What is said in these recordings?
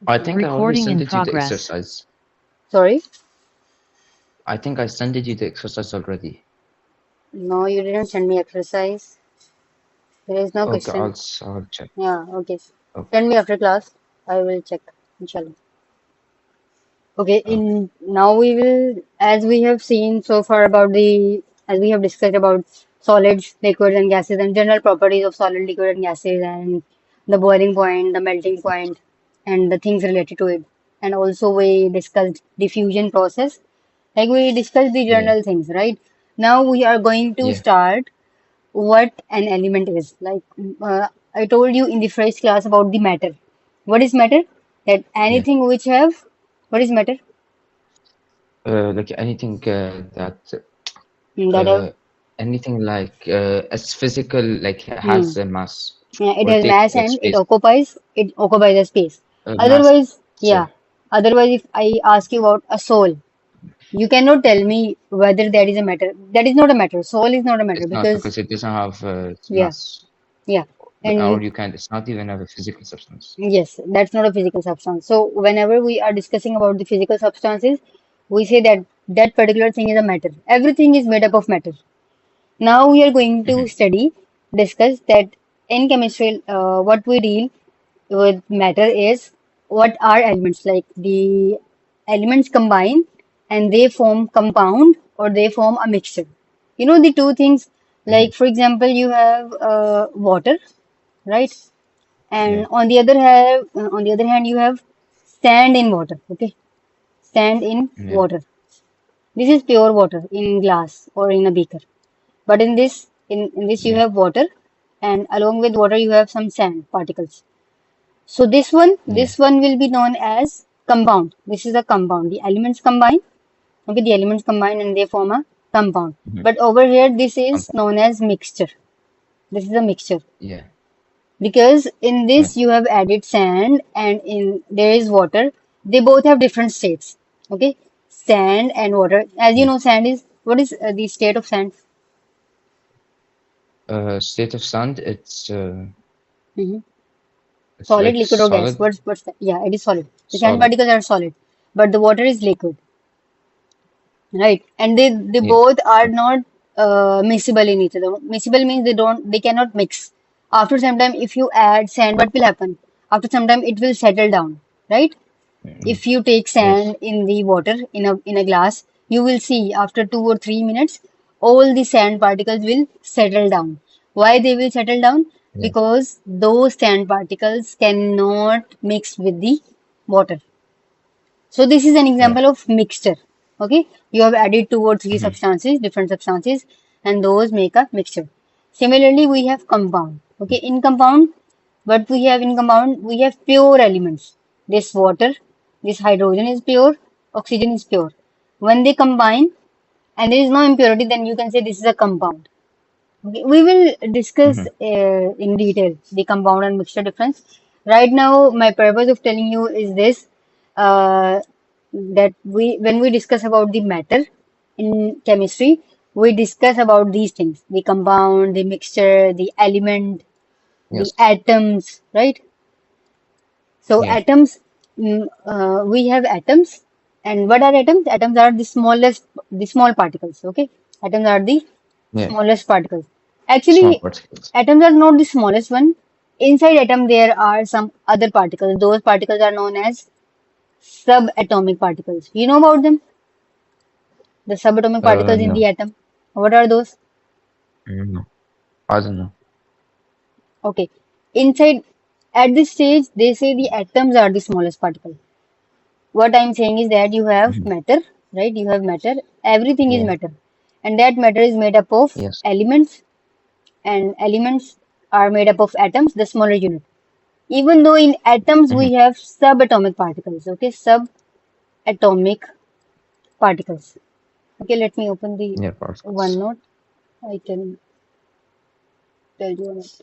I think I already Recording in sent you the progress. exercise. Sorry? I think I sent you the exercise already. No, you didn't send me exercise. There is no Okay, question. I'll check. Yeah, okay. Okay, Send me after class. I will check. Inshallah. Okay, okay. in now we will, as we have seen so far about as we have discussed about solids, liquids, and gases, and general properties of solid, liquid, and gases, and the boiling point, the melting point, and the things related to it. And also we discussed diffusion process. Like we discussed the Yeah, general things, right? Now we are going to yeah, start what an element is. Like I told you in the first class about the matter. What is matter? That yeah. anything which have, what is matter? Like anything that That have, anything like as physical, like hmm, has a mass yeah, it or has take mass and space. it occupies a space. Mass. Otherwise, yeah. Sorry, Otherwise, if I ask you about a soul, you cannot tell me whether that is a matter. That is not a matter. Soul is not a matter it's not because, because it doesn't have yeah, mass, yeah. or And you can. It's not even have a physical substance. yes, that's not a physical substance. So whenever we are discussing about the physical substances, we say that that particular thing is a matter. Everything is made up of matter. Now we are going to Hmm. study, discuss that in chemistry, what we deal with matter is what are elements, like the elements combine and they form compound or they form a mixture. You know the two things, Hmm. like for example, you have water, right? Yeah, And on the other hand, you have sand in water. Okay, sand in yeah, water. This is pure water in glass or in a beaker. But in this you yeah, have water, and along with water you have some sand particles. So yeah. this one will be known as compound. This is a compound. The elements combine. Okay, the elements combine and they form a compound. Hmm. But over here, this is known as mixture. This is a mixture. Yeah, Because in yeah. this you have added sand and in there is water. They both have different states. Okay, sand and water. As you Yeah. know, sand is what is the state of sand? State of sand, Mhm. it's Solid, like liquid, or gas? solid, What's that? Yeah, it is solid. The sand solid. particles are solid, but the water is liquid, right? And they Yeah. both are Okay. not miscible in each other. Miscible means they cannot mix. After some time, if you add sand, what will happen? After some time, it will settle down, right? Yeah. If you take Yes. sand in the water in a glass, you will see after 2 or 3 minutes, all the sand particles will settle down. Why they will settle down? Yeah. Because those sand particles cannot mix with the water. So this is an Yeah. example of mixture. Okay, you have added 2 or 3 Hmm. substances, different substances, and those make a mixture. Similarly, we have compound. Okay, in compound, what we have in compound, we have pure elements. This water, this hydrogen is pure, oxygen is pure. When they combine and there is no impurity, then you can say this is a compound. Okay, we will discuss Hmm. in detail the compound and mixture difference. Right now, my purpose of telling you is this, uh, that when we discuss about the matter in chemistry, we discuss about these things, the compound, the mixture, the element, the Yes. atoms, right? So Yeah. atoms, we have atoms. And what are atoms? Atoms are the small particles, okay? Atoms are the Yeah. smallest particles. Small Actually, particles. atoms are not the smallest one. Inside atom, there are some other particles. Those particles are known as subatomic particles. You know about them? The subatomic particles in the No. atom. What are those? No. I don't know. Okay. Inside, at this stage, they say the atoms are the smallest particle. What I'm saying is that you have Hmm. matter, right? You have matter. Everything is Yeah. matter. And that matter is made up of Yes. elements, and elements are made up of atoms, the smaller unit. Even though in atoms Hmm. we have subatomic particles, okay? Subatomic particles. Okay, let me open the Yeah. Particles. OneNote. I can tell you on it.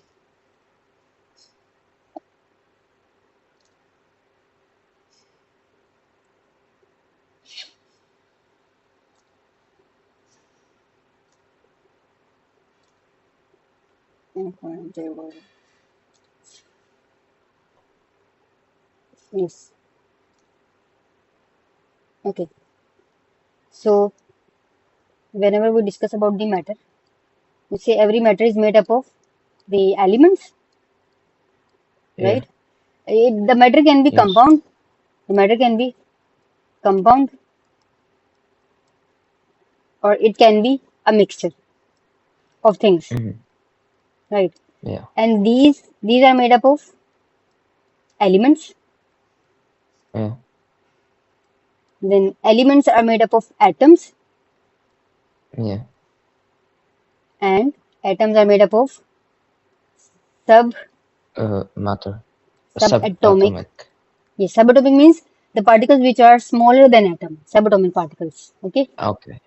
There was, yes. Okay. So whenever we discuss about the matter, we say every matter is made up of the elements, Yeah. right? The matter can be Yes. compound. The matter can be compound, or it can be a mixture of things, Hmm. right? Yeah. And these are made up of elements. Yeah. Then elements are made up of atoms, Yeah. and atoms are made up of sub Matter. subatomic. Subatomic. Yes, subatomic means the particles which are smaller than atom. Subatomic particles. Okay, Okay.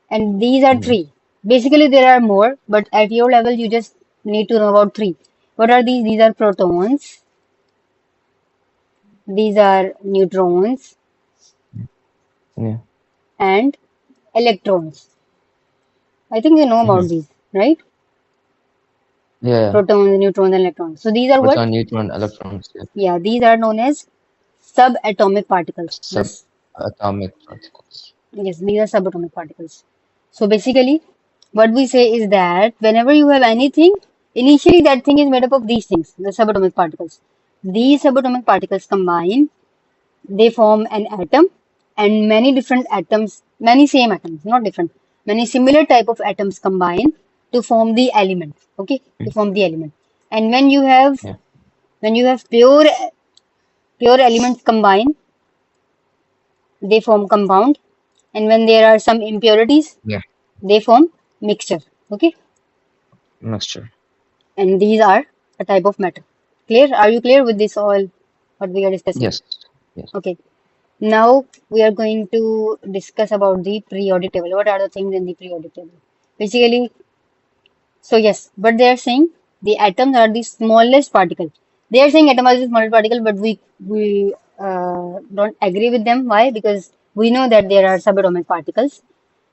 and these are Mm. three. Basically, there are more, but at your level, you just need to know about three. What are these? These are protons. These are neutrons Yeah. and electrons. I think you know about Hmm. these, right? Yeah. Protons, neutrons, and electrons. So these are what? Proton, neutron, electrons. Yeah. Yeah, these are known as subatomic particles. This, Subatomic particles. yes, these are subatomic particles. So basically, what we say is that whenever you have anything, initially that thing is made up of these things, the subatomic particles. These subatomic particles combine, they form an atom, and many different atoms, many same atoms, not different, many similar type of atoms combine to form the element. Okay, to Mm. form the element. And Yeah. when you have pure elements combine, they form compound, and when there are some impurities, Yeah. they form mixture. Okay, Mixture. and these are a type of matter. Clear? Are you clear with this all what we are discussing? Yes. Yes. Okay. Now we are going to discuss about the periodic table. What are the things in the periodic table? Basically, so yes, but they are saying the atoms are the smallest particle. They are saying atom is the smallest particle, but we don't agree with them. Why? Because we know that there are subatomic particles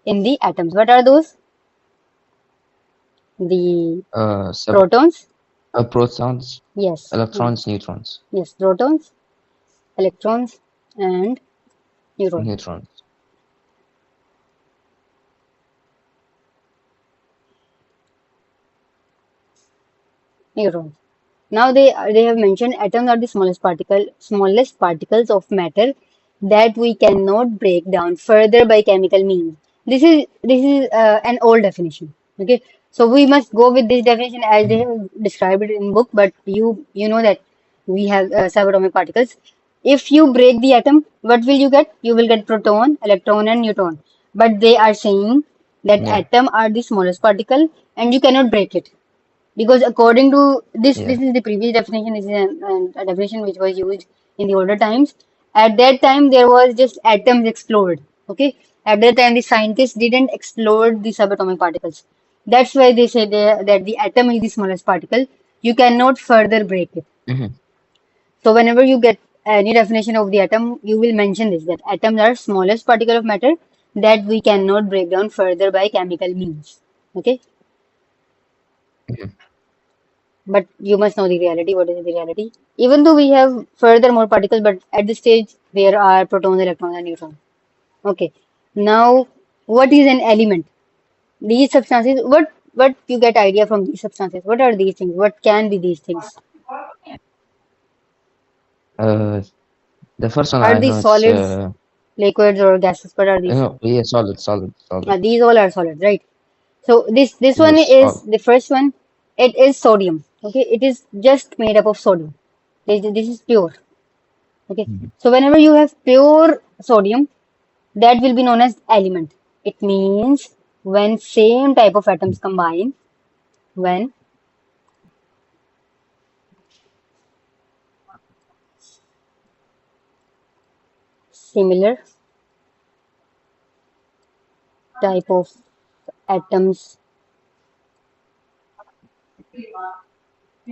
in the atoms. What are those? The Sub protons. protons, Yes, electrons, neutrons, yes, protons, electrons, and neutron. neutrons. Neurons. Now they have mentioned atoms are the smallest particles of matter that we cannot break down further by chemical means. This is an old definition. Okay, so we must go with this definition as they Mhm. have described it in book. But you know that we have subatomic particles. If you break the atom, what will you get? You will get proton, electron, and neutron. But they are saying that Yeah. atom are the smallest particle, and you cannot break it. Because according to this Yeah. is the previous definition. This is a definition which was used in the older times. At that time, there was just atoms explored. Okay, at that time, the scientists didn't explore the subatomic particles. That's why they say that the atom is the smallest particle. You cannot further break it. Hmm. So whenever you get any definition of the atom, you will mention this that atoms are smallest particle of matter that we cannot break down further by chemical means. Okay. Hmm. But you must know the reality. What is the reality? Even though we have further more particles, but at this stage there are protons, electrons, and neutrons. Okay. Now, what is an element? These substances. What you get idea from these substances? What are these things? What can be these things? Uh, the first one Are I these know it's solids, liquids, or gases? What are these? no, yeah, solid, solid, solid. These all are solids, right? So this one Yes, is all. the first one. It is sodium. Okay, it is just made up of sodium. This is pure. Okay, Mhm. so whenever you have pure sodium, that will be known as element. It means when same type of atoms combine, when similar type of atoms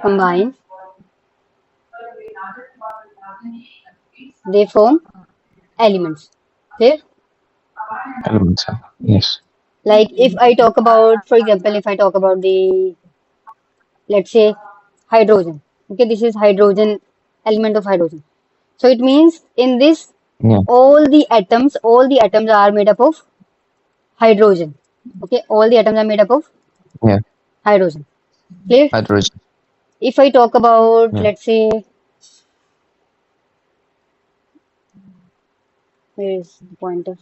combine, they form elements. Okay? Elements. Yes. Like if I talk about, for example, if I talk about the, let's say, hydrogen. Okay, this is hydrogen, element of hydrogen. So it means in this Yeah. All the atoms are made up of hydrogen. Okay, all the atoms are made up of Yeah. hydrogen. Clear? Hydrogen. If I talk about, Yeah. let's say, where is the pointer?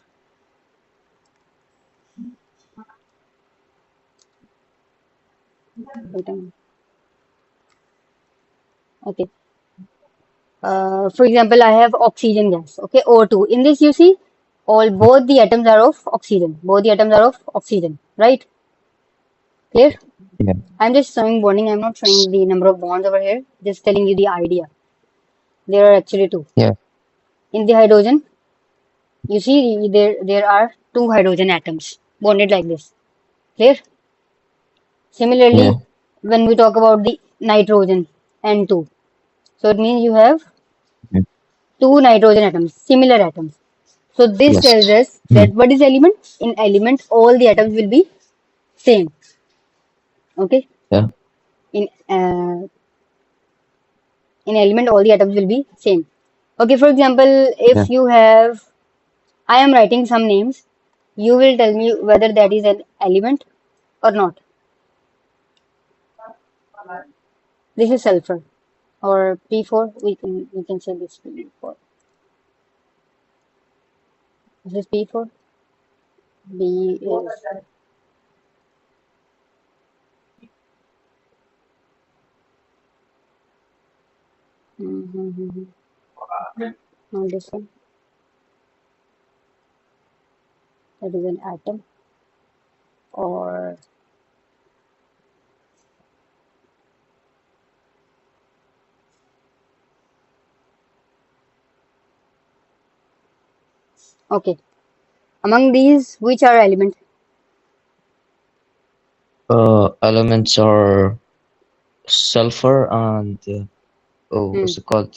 Wait a minute. Okay. For example, I have oxygen gas. Okay, O2. In this, you see, all both the atoms are of oxygen. Both the atoms are of oxygen, right? Clear? Yeah. I'm just showing bonding. I'm not showing the number of bonds over here. Just telling you the idea. There are actually two. Yeah. In the hydrogen, you see, there are two hydrogen atoms bonded like this. Clear? Yeah. Similarly, when we talk about the nitrogen, N2, so it means you have Yeah. two nitrogen atoms, similar atoms. So this tells Yes. us Mm. that what is element? In element, all the atoms will be same. Okay. Yeah. In uh, in element, all the atoms will be same. Okay. For example, Yeah. if you have, I am writing some names. You will tell me whether that is an element or not. This is sulfur or P4. We can say this P4. This is P4. B is mm-hmm, not this one. That is an atom or okay. Among these, which are element? Elements are sulfur and Hmm. what's it called?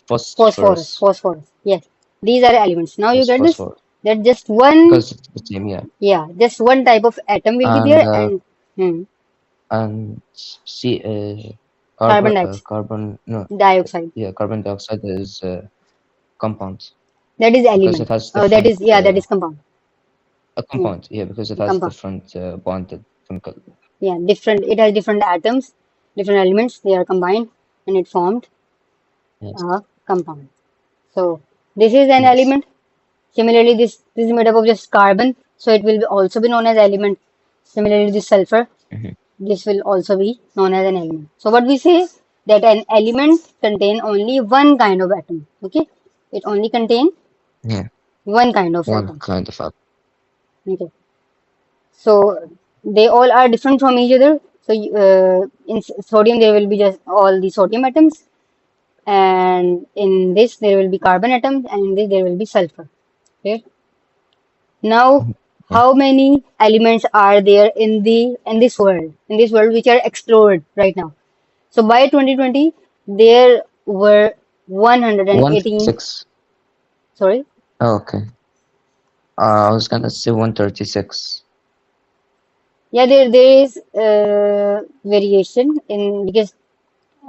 Phosphorus. Phosphorus. Phosphorus. Yes, these are elements. Now you Yes, get this. phosphorus. That just one, Because it's the same, yeah. yeah, just one type of atom will be And there, and hmm, and see carbon dioxide, carbon no dioxide. yeah, carbon dioxide is compound That is because element. it has That different is, yeah, that is compound. a Yeah, compound, yeah, because it has compound. different bonded chemical. Yeah, different. It has different atoms, different elements. They are combined, and it formed Yes. a compound. So this is an Yes. element. Similarly, this is made up of just carbon, so it will also be known as element. Similarly, this sulfur, Hmm. this will also be known as an element. So what we say that an element contain only one kind of atom. Okay, it only contain Yeah. one kind of One atom. kind of Okay, so they all are different from each other. So in sodium there will be just all the sodium atoms, and in this there will be carbon atoms, and in this there will be sulfur. Okay. Now, yeah. how many elements are there in this world? In this world, which are explored right now. So by 2020, there were 118. 136. Sorry, Oh, okay. I was gonna say 136. yeah, there is variation in because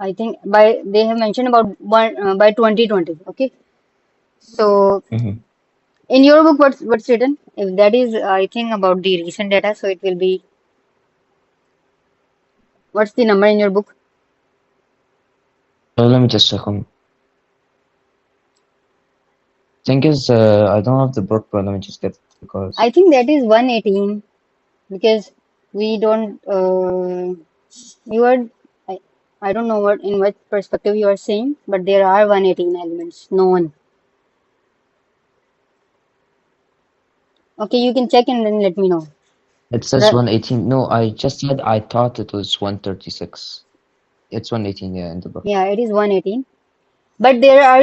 I think by they have mentioned about one by 2020. Okay, so Hmm. in your book, what's written? If that is, I think about the recent data, so it will be what's the number in your book? Let me just check on. Thing is, I don't have the book, but let me just get it because I think that is 118 because we don't you are I, I don't know what in what perspective you are saying, but there are 118 elements known. Okay, you can check and then let me know. it says Right. 118. No, I just said I thought it was 136. It's 118, yeah, in the book. Yeah, it is 118. But there are,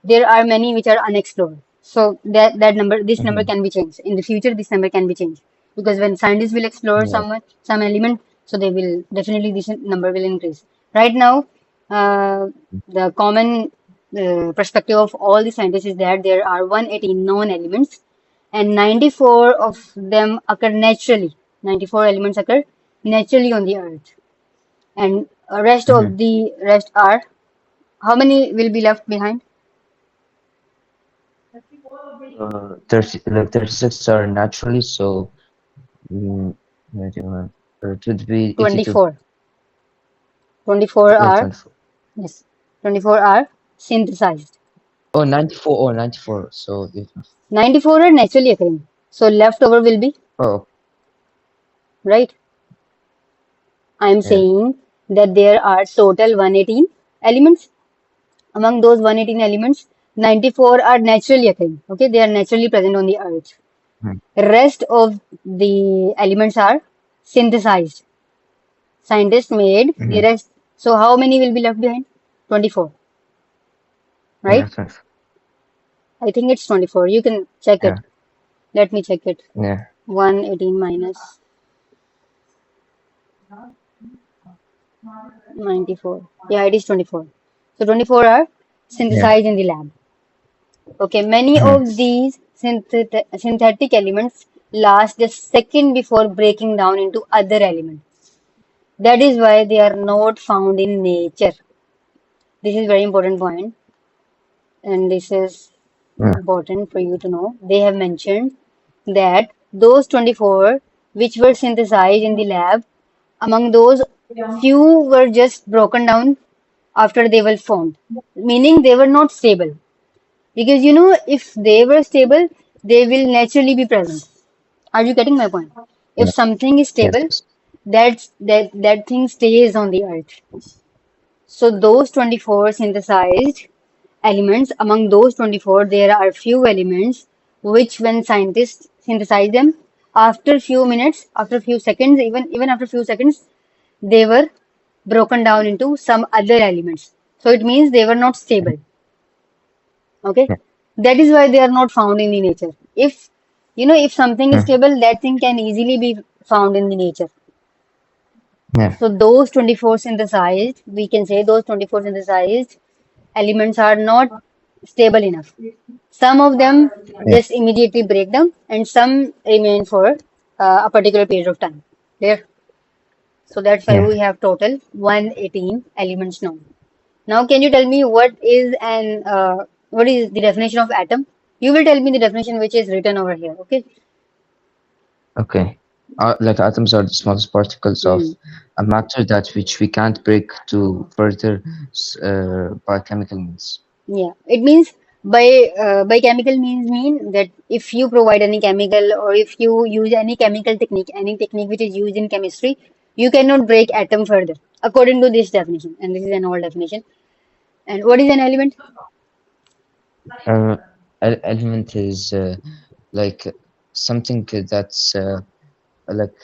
there are many which are unexplored. So that number, this number Hmm. can be changed. In the future, this number can be changed because when scientists will explore Yeah. some element, so they will definitely this number will increase. Right now, the common perspective of all the scientists is that there are 118 known elements, and 94 of them occur naturally. 94 elements occur naturally on the Earth, and rest Hmm. of the rest are how many will be left behind? Like 36 are naturally, so mm, 91. It would be 82. 24. 24 Yeah, are, 24. yes, 24 are synthesized. Oh, 94. Oh, 94. So, 94 are naturally occurring. So leftover will be, oh, right? I am yeah. saying that there are total 118 elements. Among those 118 elements, 94 are naturally occurring. Okay, they are naturally present on the earth. Mm, Rest of the elements are synthesized. Scientists made the mm-hmm. rest. So how many will be left behind? 24, Yeah, right? 24. I think it's 24. You can check it. Yeah, Let me check it. yeah, 118 minus 94. Yeah, it is 24. So 24 are yeah. synthesized in the lab. Okay, many Mhm. of these synthetic elements last a second before breaking down into other elements. That is why they are not found in nature. This is very important point, and this is Mm, important for you to know. They have mentioned that those 24 which were synthesized in the lab, among those, few were just broken down after they were formed, meaning they were not stable. Because if they were stable, they will naturally be present. Are you getting my point? If yeah, something is yes, stable, yes. that thing stays on the earth. So those 24 synthesized elements, among those 24, there are few elements which when scientists synthesize them, after few minutes, after few seconds, even after few seconds, they were broken down into some other elements. So it means they were not stable. Okay, Yeah, that is why they are not found in the nature. If something is mm, stable, that thing can easily be found in the nature. yeah, So those 24 synthesized, we can say those 24 synthesized elements are not stable enough. Some of them yeah, just immediately break down, and some remain for a particular period of time. There. So that's why yeah. we have total 118 elements now. Now, can you tell me what is the definition of atom? You will tell me the definition which is written over here. Okay. Okay. Like atoms are the smallest particles of Hmm. a matter that which we can't break to further by chemical means. Yeah. It means by chemical means mean that if you provide any chemical or if you use any technique which is used in chemistry, you cannot break atom further according to this definition. And this is an old definition. And what is an element? Uh, Element is like something that's like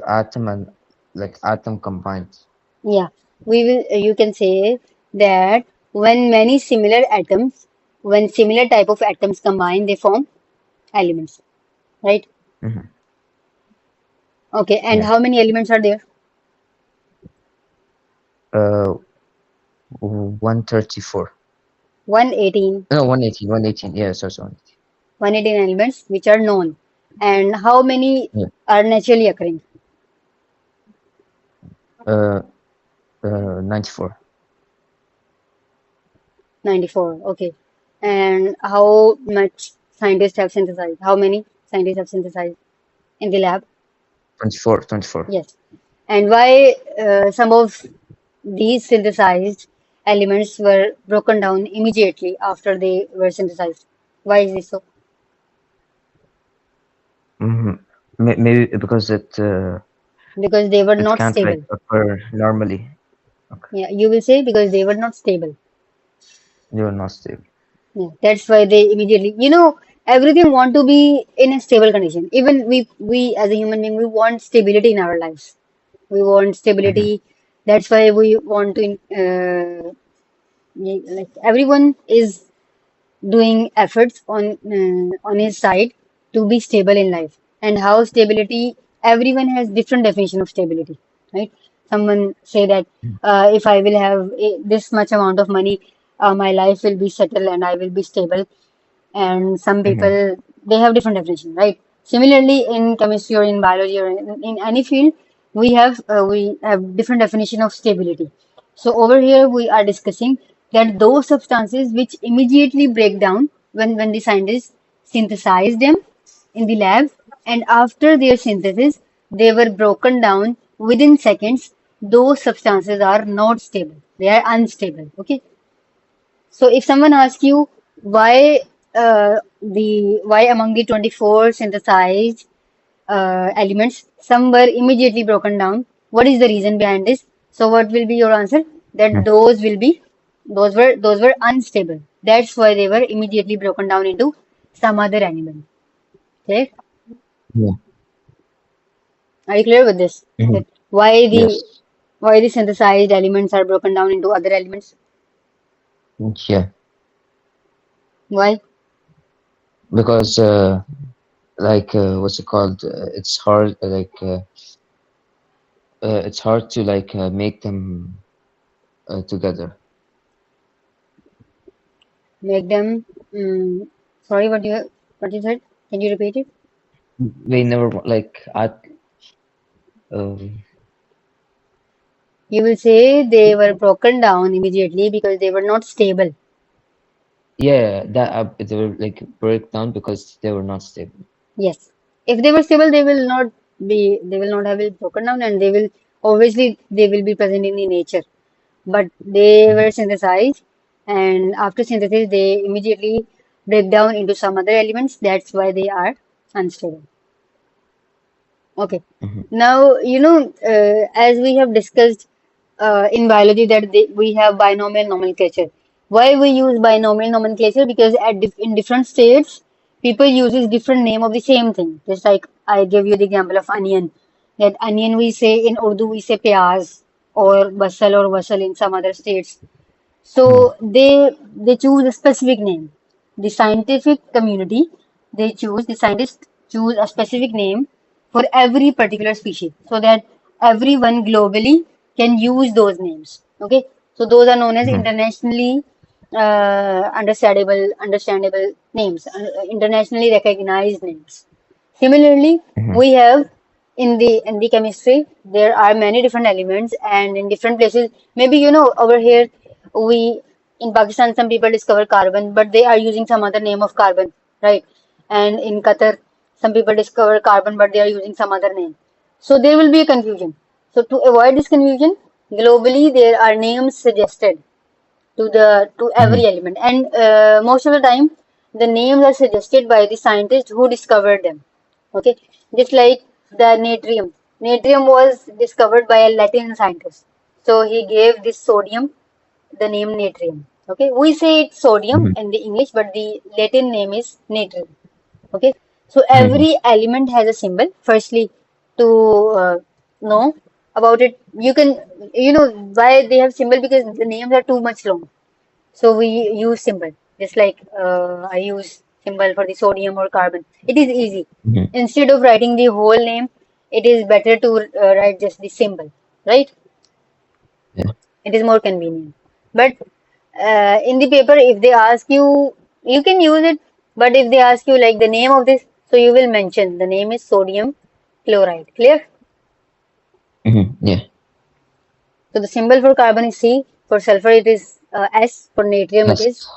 atom and like atom combined. Yeah, you can say that when similar type of atoms combine, they form elements, right? Hmm. Okay, and Yeah. how many elements are there? Uh, 134. 118, No, 118. 118. Yeah, sorry, sorry. 118 elements which are known. And how many Yeah. are naturally occurring? Uh, 94. 94. Okay. And how much scientists have synthesized? How many scientists have synthesized in the lab? 24. 24. Yes. And why some of these synthesized elements were broken down immediately after they were synthesized? Why is this so? Mm-hmm. Maybe because Because they were it not can't like stable. occur normally. Okay. Yeah, you will say because they were not stable. You're not stable. Yeah, that's why they immediately, everything want to be in a stable condition. Even we as a human being, we want stability in our lives. We want Hmm. stability. That's why we want to, like everyone is doing efforts on his side to be stable in life. And how stability, everyone has different definition of stability, right? Someone say that if I will have this much amount of money, my life will be settled and I will be stable. And some Hmm. people, they have different definition, right? Similarly, in chemistry or in biology or in any field, we have different definition of stability. So over here we are discussing that those substances which immediately break down when the scientists synthesized them in the lab, and after their synthesis, they were broken down within seconds. Those substances are not stable; they are unstable. Okay, so if someone asks you why why among the 24 synthesized elements, some were immediately broken down. What is the reason behind this? So what will be your answer? That Mhm. those were unstable. That's why they were immediately broken down into some other element. Okay? Yeah. Are you clear with this? Mhm. That Yes. why the synthesized elements are broken down into other elements? Yeah. Why? Because what's it called? It's hard. It's hard to make them together. Make them sorry what you said? Can you repeat it? They never at um, You will say they were broken down immediately because they were not stable. yeah, that they were like break down because they were not stable. Yes. If they were stable, they will not have been broken down, and they will be present in the nature. But they Mhm. were synthesized, and after synthesis, they immediately break down into some other elements. That's why they are unstable. Okay. Mhm. Now, as we have discussed in biology we have binomial nomenclature. Why we use binomial nomenclature? Because in different states, people uses different name of the same thing. Just like I gave you the example of onion. That onion we say in Urdu we say pyaz or basal or wasal in some other states. Mhm. So they choose a specific name. The scientific community the scientists choose a specific name for every particular species so that everyone globally can use those names. Okay, so those are known as Mhm. internationally understandable names, internationally recognized names. Similarly, Mhm. we have in the chemistry there are many different elements, and in different places, maybe over here we in Pakistan some people discover carbon, but they are using some other name of carbon, right? And in Qatar, some people discover carbon, but they are using some other name. So there will be a confusion. So to avoid this confusion, globally there are names suggested to every Mhm. element, and most of the time the names are suggested by the scientist who discovered them. Okay, just like the natrium was discovered by a Latin scientist, so he gave this sodium the name natrium. Okay, we say it's sodium Mhm. in the English, but the Latin name is natrium. Okay, so Mhm. every element has a symbol. Firstly, to know about it, you know why they have symbol, because the names are too much long, so we use symbol. Just like I use symbol for the sodium or carbon. It is easy. Mhm. Instead of writing the whole name, it is better to write just the symbol, right? Yeah. It is more convenient. But in the paper, if they ask you, you can use it. But if they ask you like the name of this, so you will mention the name is sodium chloride. Clear? Mhm. Yeah. So the symbol for carbon is C. For sulfur, it is S. For natrium, it Yes. is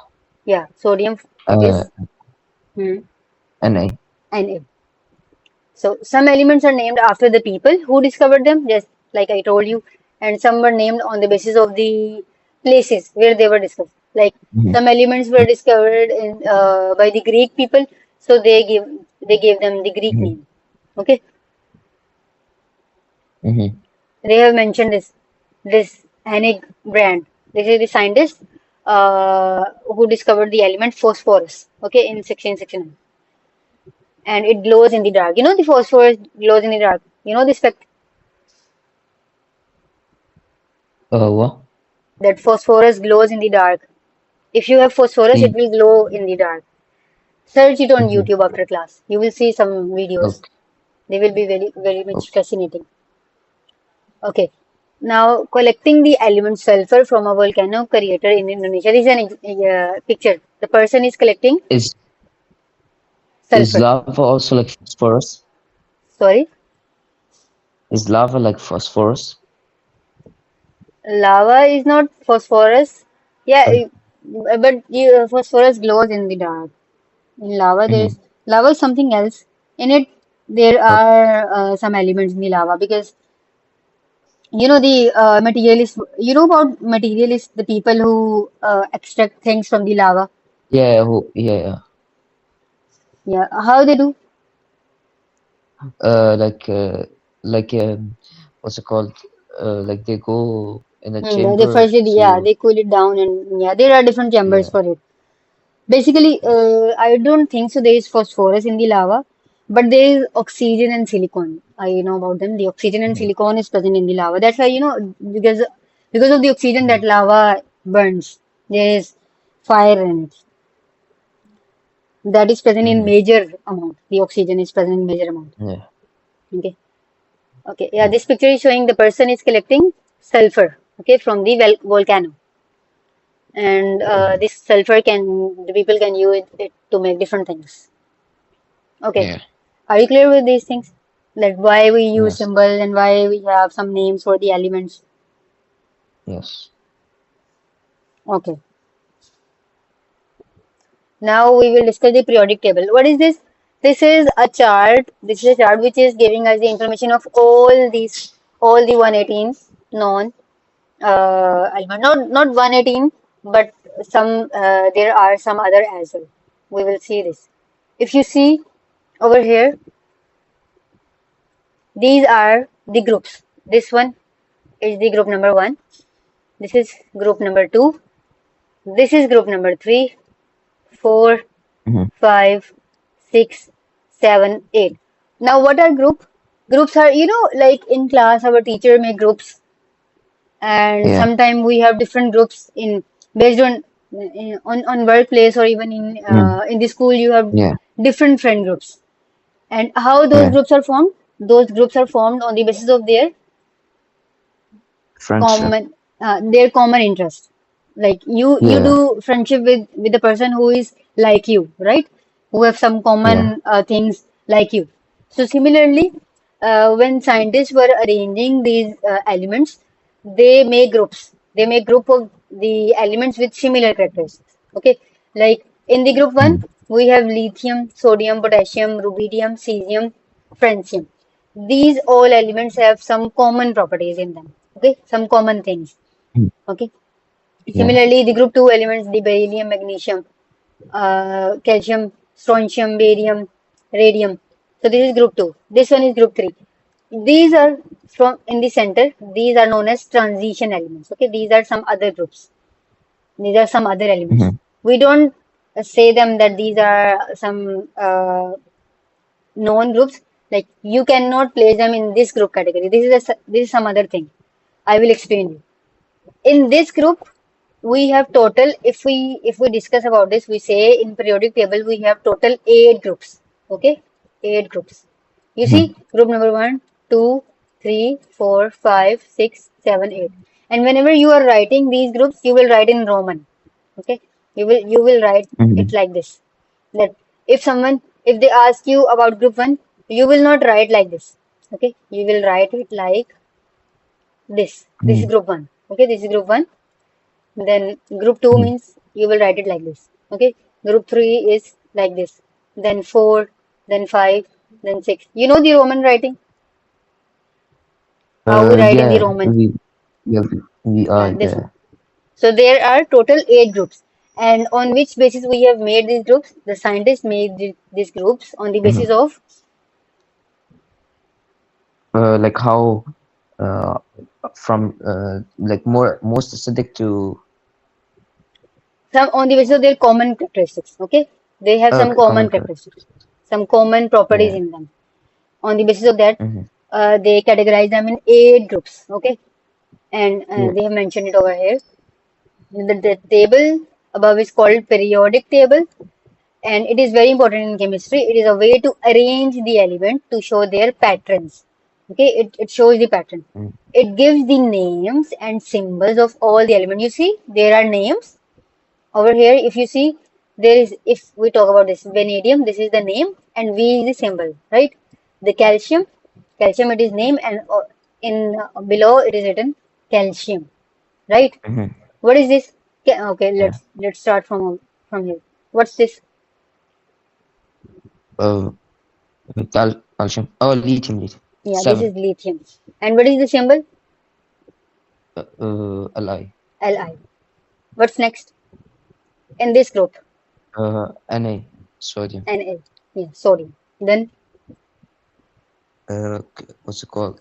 yeah. Sodium, it Uh, is hmm, Na. Na. So some elements are named after the people who discovered them, just like I told you, and some were named on the basis of the places where they were discovered. Like Mhm. some elements were discovered by the Greek people, so they gave them the Greek Mhm. name. Okay, Mhm. they have mentioned this Hennig brand. This is the scientist who discovered the element phosphorus. Okay, in 1669, and it glows in the dark. You know the phosphorus glows in the dark. You know this fact. What? That phosphorus glows in the dark. If you have phosphorus, it E. will glow in the dark. Search it on Mhm. YouTube after class. You will see some videos. Okay. They will be very, very much Okay. fascinating. Okay. Now, collecting the element sulfur from a volcano crater in Indonesia. This is an picture. The person is collecting Is is sulfur. lava also like phosphorus? Sorry, Is lava like phosphorus? lava is not phosphorus. Yeah, Uh, but phosphorus glows in the dark. In lava, Mm-hmm. there's lava is something else. In it, there are some elements in the lava because the materialist. You know about materialists, the people who extract things from the lava. Yeah, yeah. Yeah, how they do? Uh, like, uh, like, what's it called? Like they go in a They chamber first, yeah, to, they cool it down, and yeah, there are different chambers yeah, for it. Basically, I don't think so. There is phosphorus in the lava, but there is oxygen and silicon. I know about them. The oxygen and mm-hmm. silicon is present in the lava. That's why because of the oxygen that lava burns, there is fire in it. That is present in Mm-hmm. major amount. The oxygen is present in major amount. Yeah, Okay. Okay. Yeah. yeah, This picture is showing the person is collecting sulfur. Okay, from the volcano, and mm-hmm. this sulfur the people can use it to make different things. Okay. Yeah, Are you clear with these things? Like why we use yes, symbol and why we have some names for the elements? yes, Okay. Now we will discuss the periodic table. What is this? This is a chart. This is a chart which is giving us the information of all the 118 known element. Not 118, but there are some other as well. We will see this. If you see over here, these are the groups. This one is the group number one. This is group number two. This is group number three, four, mm-hmm. five, six, seven, eight. Now, what are group? Groups are, like in class, our teacher make groups, and Yeah, sometimes we have different groups in based on workplace or even mm, in the school. You have yeah, different friend groups, and how those yeah. groups are formed? Those groups are formed on the basis of Friendship. their common interest. Like you Yeah, do friendship with the person who is like you, right? Who have some common yeah. things like you. So similarly, when scientists were arranging these elements, they make group of the elements with similar characteristics. Okay, like in the group one Mm, we have lithium, sodium, potassium, rubidium, cesium, francium. These all elements have some common properties in them. Okay, some common things. mm, Okay. yeah. Similarly, the group two elements, the beryllium, magnesium, calcium, strontium, barium, radium. So this is group two. This one is group three. These are from in the center. These are known as transition elements. Okay, these are some other groups. These are some other elements. Mm-hmm. We don't say them that these are some known groups. Like you cannot place them in this group category. This is some other thing. I will explain you. In this group, we have total. If we discuss about this, we say in periodic table we have total eight groups. Okay, eight groups. You see, Mm-hmm. group number one, two, three, four, five, six, seven, eight. And whenever you are writing these groups, you will write in Roman. Okay, you will write it Mm-hmm. like this. That if they ask you about group one, you will not write like this. Okay, you will write it like this. This is Mm-hmm. group one. Okay, this is group one. Then group two Mm-hmm. means you will write it like this. Okay, group three is like this. Then four, then five, then six. You know the Roman writing, how we write in the Yeah, Roman. yeah, we are, Yeah, this one. yeah. So there are total eight groups. And on which basis we have made these groups? The scientists made these groups on the Mm-hmm. basis of Like how, uh, from, like more specific to, their common characteristics. Okay, they have some okay, common common character. characteristics, some common properties Yeah. in them. On the basis of that, Mm-hmm. they categorize them in eight groups. Okay, and Yeah. they have mentioned it over here. The table above is called periodic table, and it is very important in chemistry. It is a way to arrange the element to show their patterns. Okay, it shows the pattern. Mm, It gives the names and symbols of all the elements. You see, there are names over here. If you see, if we talk about this vanadium, this is the name, and V is the symbol, right? The calcium it is name, and in below it is written calcium, right? mm-hmm. What is this? Okay, Yeah. let's start from here. What's this? Calcium. Oh, lithium. Yeah, this 7. is lithium. And what is the symbol? Li. Li. What's next in this group? Na. Sodium. Na. Yeah, sodium. Then What's it called?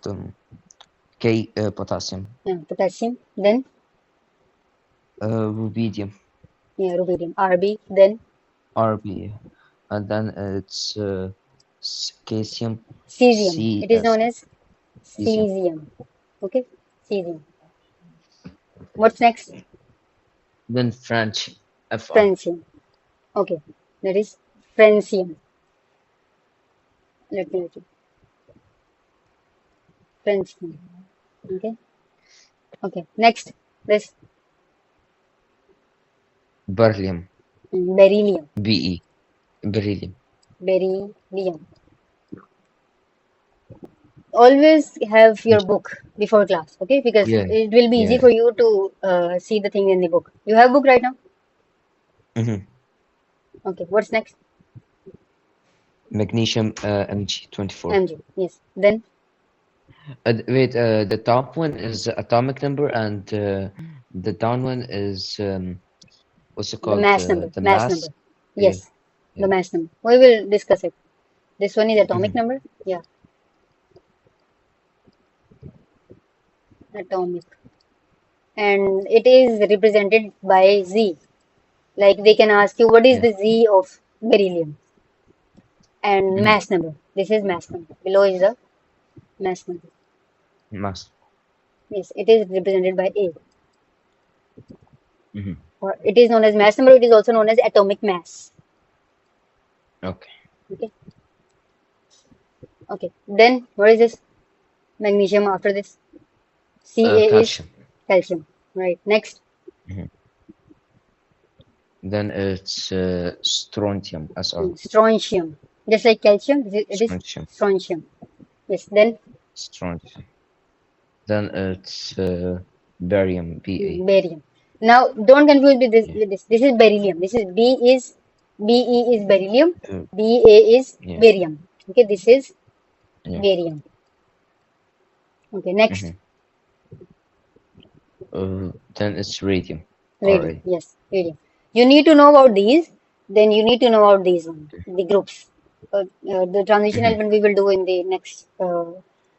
K. Potassium. potassium. Then Rubidium. yeah, rubidium. Rb. Then Rb. And then it's caesium. cesium. It is Cs. known as Cesium. cesium. Okay, cesium. What's next? Then French. Fr. Francium. Okay, that is francium. Let me write it. Francium. Okay. Okay. Next, this Beryllium. beryllium. Be. Beryllium. Beryllium. Always have your book before class, okay? Because Yeah. it will be easy Yeah. for you to see the thing in the book. You have book right now? Mm-hmm. Okay. What's next? Magnesium Mg24. Mg. Yes. Then Wait, the top one is atomic number, and the down one is what's it the called? mass number. The Mass mass. number. Yeah, Yes. The yeah. mass number. We will discuss it. This one is atomic Mm-hmm. number. Yeah. Atomic. And it is represented by Z. Like they can ask you what is Yeah, the Z of beryllium and mm-hmm. mass number. This is mass number. Below is the mass number. Mass. Yes, it is represented by A. Mm-hmm. Or it is known as mass number. It is also known as atomic mass. Okay. Okay. Okay. Then what is this? Magnesium after this. Ca is Calcium. calcium. Right. Next. Mm-hmm. Then it's strontium. Sr. Strontium. Just like calcium, it is Strontium. strontium. Yes. Then Strontium. Then it's barium. Ba. barium. Now don't confuse with this Yeah. with this. This is beryllium. This is Be is beryllium. Uh, Ba is yeah. barium. Okay. This is Yeah. barium. Okay. Next. Mm-hmm. Then it's radium. Radium. Ra. Yes. Radium. You need to know about these. Then you need to know about these one. The groups. The transition Mm-hmm. element we will do in the next,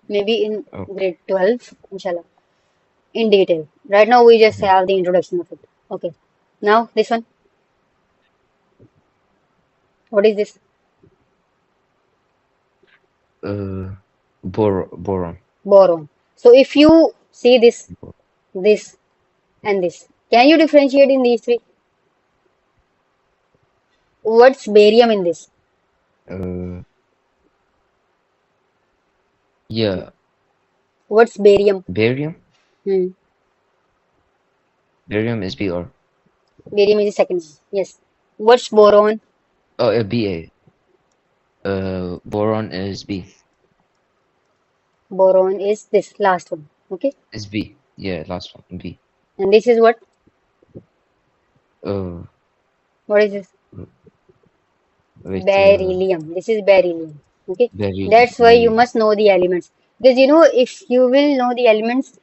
maybe in Okay. grade 12, inshallah, in detail. Right now, we just Mm-hmm. have the introduction of it. Okay. Now, this one. What is this? Boron. Boron. So, if you see this, and this, can you differentiate in these three? What's barium in this? Uh, yeah. What's barium? Barium. Hmm. Barium is Br. Barium is the second one. Yes. What's boron? Oh, Ba. Boron is B. Boron is this last one. Okay. Is B. Yeah, last one. B. And this is what? Uh, What is this? wait. Beryllium. This is beryllium. Okay. Beryllium. That's why you Beryllium. must know the elements. Because if you will know the elements,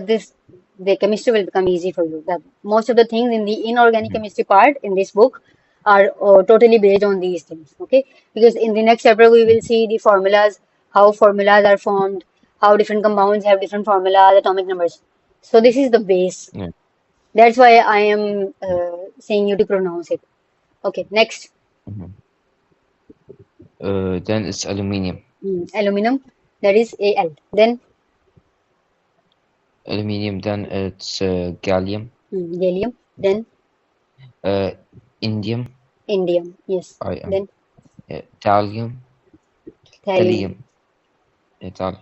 this the chemistry will become easy for you. That most of the things in the inorganic Mm-hmm. chemistry part in this book are totally based on these things. Okay. Because in the next chapter we will see the formulas, how formulas are formed, how different compounds have different formulas, atomic numbers. So this is the base. Yeah. That's why I am saying you to pronounce it. Okay, next, Mm-hmm. Then it's aluminium. aluminum, that is Al. Then Aluminium. Then it's gallium. gallium. Then Uh, indium. indium. Yes. I. Then Thallium. thallium. Thallium. Thallium.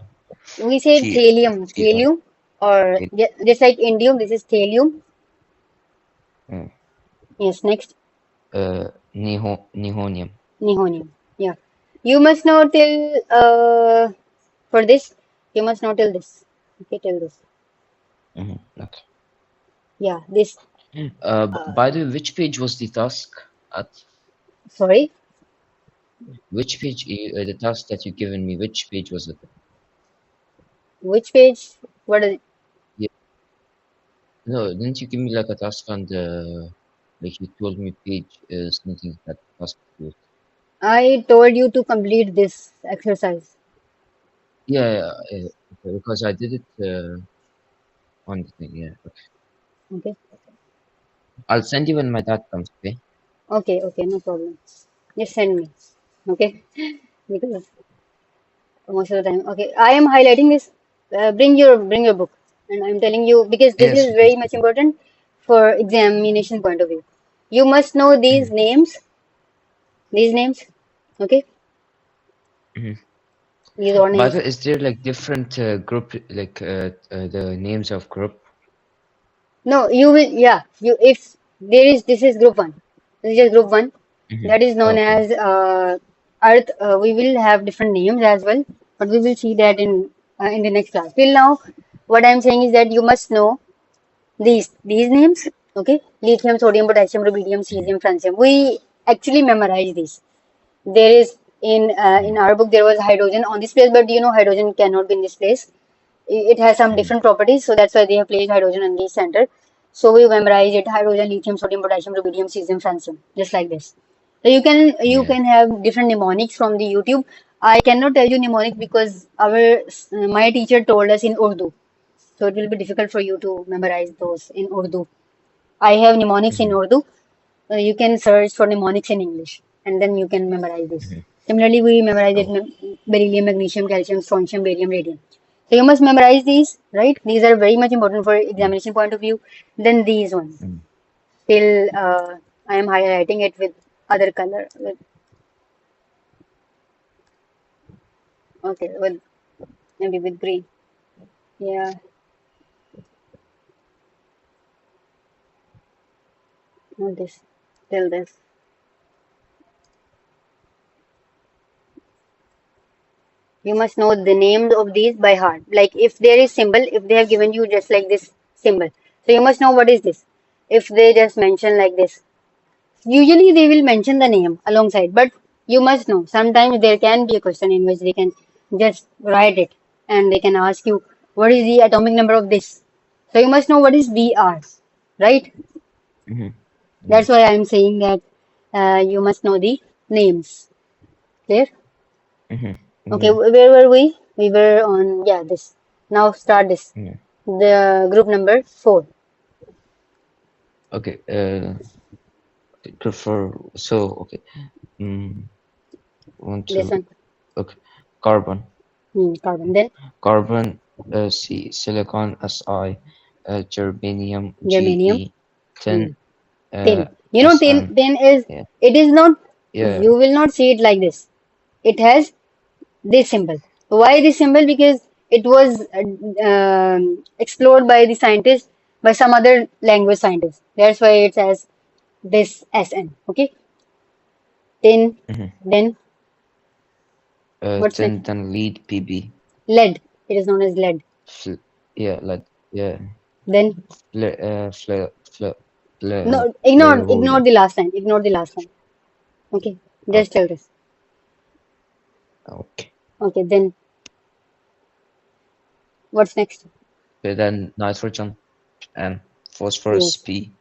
We say T. thallium, T. thallium, or just like indium, this is thallium. Mm. Yes. Next, Nihonium. nihonium. Yeah. You must know till for this. You must know till this. Okay, till this. Mm-hmm. Okay. Yeah. This. By the way, which page was the task at? Sorry. Which page, the task that you given me, which page was it? Which page? What is it? Yeah, no, didn't you give me like a task on the, like you told me page something that task was. I told you to complete this exercise. Yeah, okay, because I did it on the thing. Yeah, okay. Okay. I'll send you when my dad comes. Okay. Okay. Okay. No problem. Just send me. Okay. Because most of the time. Okay. I am highlighting this. Bring your book, and I'm telling you because this Yes, is yes. very much important for examination point of view. You must know these Mhm, names. These names. Okay. mhm. These are By names. the way, is there like different group, like the names of group? No, you will, yeah, if there is, this is group one. This is just group one. Mhm. That is known Okay. as Earth. We will have different names as well, but we will see that in the next class. Till now, what I'm saying is that you must know these names. Okay, lithium, sodium, potassium, rubidium, Mhm. cesium, francium. We actually memorize these. There is in Mhm. our book there was hydrogen on this place, but hydrogen cannot be in this place. It has some Mhm. different properties, so that's why they have placed hydrogen in the center. So we memorize it: hydrogen, lithium, sodium, potassium, rubidium, cesium, francium, just like this. So you Yeah. can have different mnemonics from the YouTube. I cannot tell you mnemonic because our my teacher told us in Urdu, so it will be difficult for you to memorize those in Urdu. I have mnemonics in Mhm. Urdu. You can search for mnemonics in English, and then you can memorize this. Mhm. Similarly, we memorize it: Oh. beryllium, magnesium, calcium, strontium, barium, radium. So you must memorize these, right? These are very much important for Mhm. examination point of view. Then these ones. Mhm. Still, I am highlighting it with other color. Okay, with maybe with green. Yeah, not this. Still this. You must know the names of these by heart. Like if there is symbol, if they have given you just like this symbol, so you must know what is this. If they just mention like this, usually they will mention the name alongside, but you must know. Sometimes there can be a question in which they can just write it and they can ask you what is the atomic number of this. So you must know what is Br, right? Mhm. That's Yeah. why I'm saying that you must know the names. Clear? Mhm. Okay, Yeah. where were we? We were on, yeah, this. Now start this. Yeah. The group number 4. Okay. Prefer. So okay. Mm, one, This two. one. Okay. Carbon. Carbon. Then Carbon. C. Silicon. Si. Germanium. germanium. Ge. Tin. Hmm. Tin. You know, tin, Sn. tin is, Yeah. it is not, Yeah. you will not see it like this. It has this symbol. Why this symbol? Because it was explored by the scientists, by some other language scientists. That's why it has this SN. Okay. Tin. Mhm. Then what's next? Then lead. Pb. Lead. It is known as lead. Fl yeah. Like yeah. Then Flair, no, ignore Flarewood. the last line. Ignore the last line. Okay. Just Okay. tell this. Okay. Okay. Then what's next? Okay, then nitrogen and phosphorus Yes. P.